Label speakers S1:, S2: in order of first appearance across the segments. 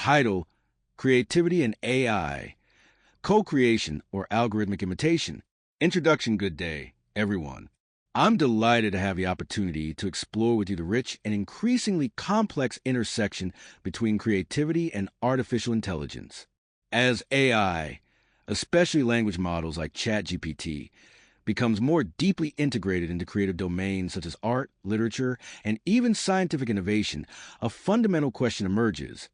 S1: Title: Creativity and AI, Co-Creation or Algorithmic Imitation. Introduction. Good day, everyone. I'm delighted to have the opportunity to explore with you the rich and increasingly complex intersection between creativity and artificial intelligence. As AI, especially language models like ChatGPT, becomes more deeply integrated into creative domains such as art, literature, and even scientific innovation, a fundamental question emerges.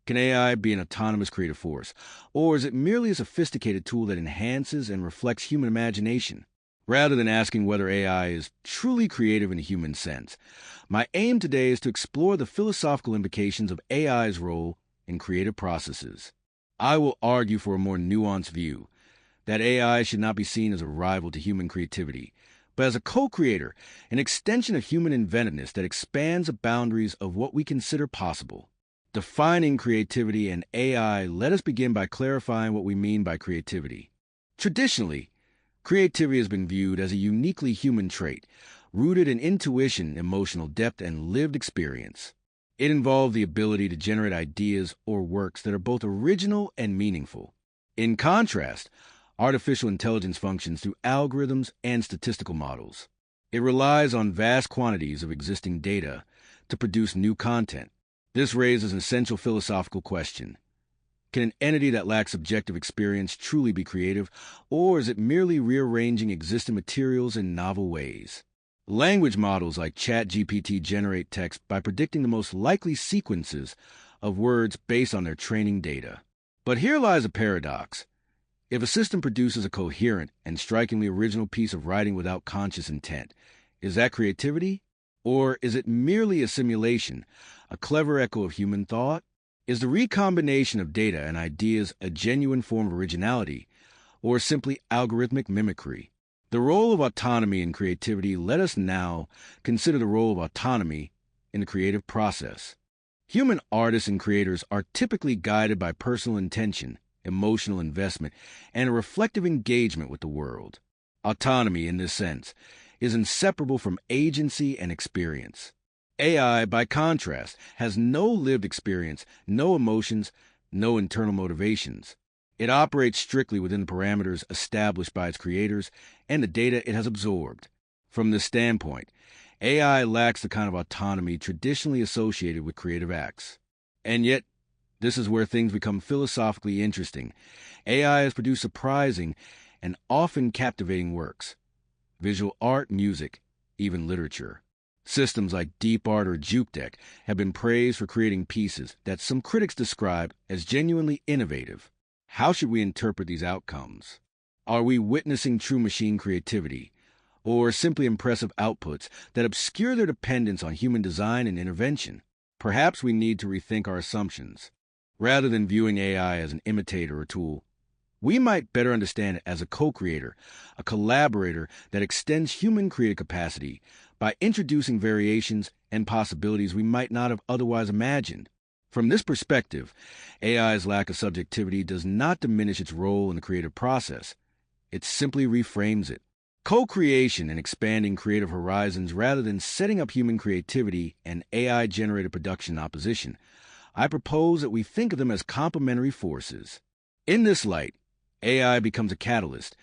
S1: Can AI be an autonomous creative force, or is it merely a sophisticated tool that enhances and reflects human imagination? Rather than asking whether AI is truly creative in a human sense, my aim today is to explore the philosophical implications of AI's role in creative processes. I will argue for a more nuanced view, that AI should not be seen as a rival to human creativity, but as a co-creator, an extension of human inventiveness that expands the boundaries of what we consider possible. Defining creativity and AI, let us begin by clarifying what we mean by creativity. Traditionally, creativity has been viewed as a uniquely human trait, rooted in intuition, emotional depth, and lived experience. It involved the ability to generate ideas or works that are both original and meaningful. In contrast, artificial intelligence functions through algorithms and statistical models. It relies on vast quantities of existing data to produce new content. This raises an essential philosophical question. Can an entity that lacks subjective experience truly be creative, or is it merely rearranging existing materials in novel ways? Language models like ChatGPT generate text by predicting the most likely sequences of words based on their training data. But here lies a paradox. If a system produces a coherent and strikingly original piece of writing without conscious intent, is that creativity? Or is it merely a simulation, a clever echo of human thought? Is the recombination of data and ideas a genuine form of originality, or simply algorithmic mimicry? The role of autonomy in creativity. Let us now consider the role of autonomy in the creative process. Human artists and creators are typically guided by personal intention, emotional investment, and a reflective engagement with the world. Autonomy, in this sense, is inseparable from agency and experience. AI, by contrast, has no lived experience, no emotions, no internal motivations. It operates strictly within the parameters established by its creators and the data it has absorbed. From this standpoint, AI lacks the kind of autonomy traditionally associated with creative acts. And yet, this is where things become philosophically interesting. AI has produced surprising and often captivating works: visual art, music, even literature. Systems like DeepArt or JukeDeck have been praised for creating pieces that some critics describe as genuinely innovative. How should we interpret these outcomes? Are we witnessing true machine creativity, or simply impressive outputs that obscure their dependence on human design and intervention? Perhaps we need to rethink our assumptions. Rather than viewing AI as an imitator or tool, we might better understand it as a co-creator, a collaborator that extends human creative capacity by introducing variations and possibilities we might not have otherwise imagined. From this perspective, AI's lack of subjectivity does not diminish its role in the creative process. It simply reframes it. Co-creation and expanding creative horizons rather than setting up human creativity and AI-generated production in opposition. I propose that we think of them as complementary forces. In this light, AI becomes a catalyst,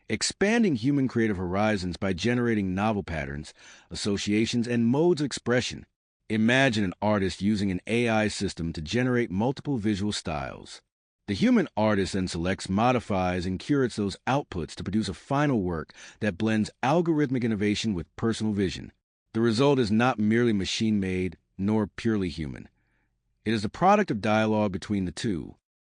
S1: expanding human creative horizons by generating novel patterns, associations, and modes of expression. Imagine an artist using an AI system to generate multiple visual styles. The human artist then selects, modifies, and curates those outputs to produce a final work that blends algorithmic innovation with personal vision. The result is not merely machine-made, nor purely human. It is the product of dialogue between the two.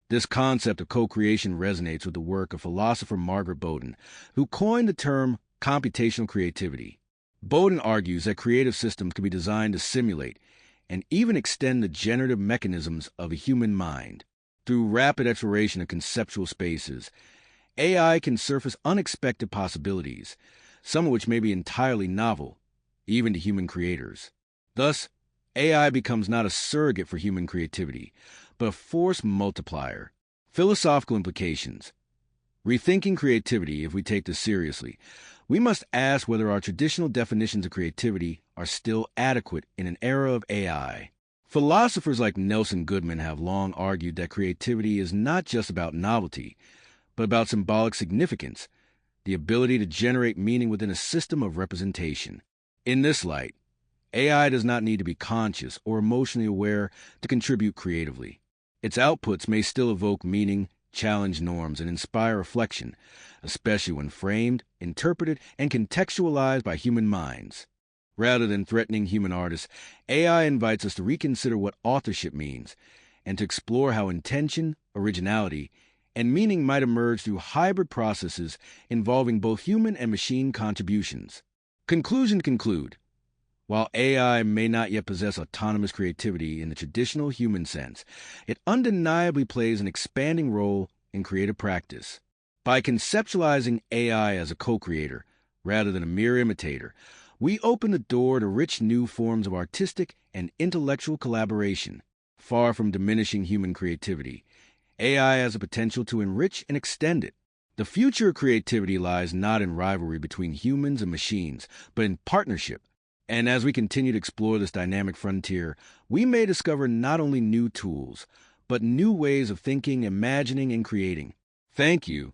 S1: This concept of co-creation resonates with the work of philosopher Margaret Bowden, who coined the term computational creativity. Bowden argues that creative systems can be designed to simulate and even extend the generative mechanisms of a human mind. Through rapid exploration of conceptual spaces, AI can surface unexpected possibilities, some of which may be entirely novel, even to human creators. Thus, AI becomes not a surrogate for human creativity, but a force multiplier. Philosophical implications. Rethinking creativity. If we take this seriously, we must ask whether our traditional definitions of creativity are still adequate in an era of AI. Philosophers like Nelson Goodman have long argued that creativity is not just about novelty, but about symbolic significance, the ability to generate meaning within a system of representation. In this light, AI does not need to be conscious or emotionally aware to contribute creatively. Its outputs may still evoke meaning, challenge norms, and inspire reflection, especially when framed, interpreted, and contextualized by human minds. Rather than threatening human artists, AI invites us to reconsider what authorship means and to explore how intention, originality, and meaning might emerge through hybrid processes involving both human and machine contributions. Conclusion to conclude. While AI may not yet possess autonomous creativity in the traditional human sense, it undeniably plays an expanding role in creative practice. By conceptualizing AI as a co-creator, rather than a mere imitator, we open the door to rich new forms of artistic and intellectual collaboration. Far from diminishing human creativity, AI has the potential to enrich and extend it. The future of creativity lies not in rivalry between humans and machines, but in partnership. And as we continue to explore this dynamic frontier, we may discover not only new tools, but new ways of thinking, imagining, and creating. Thank you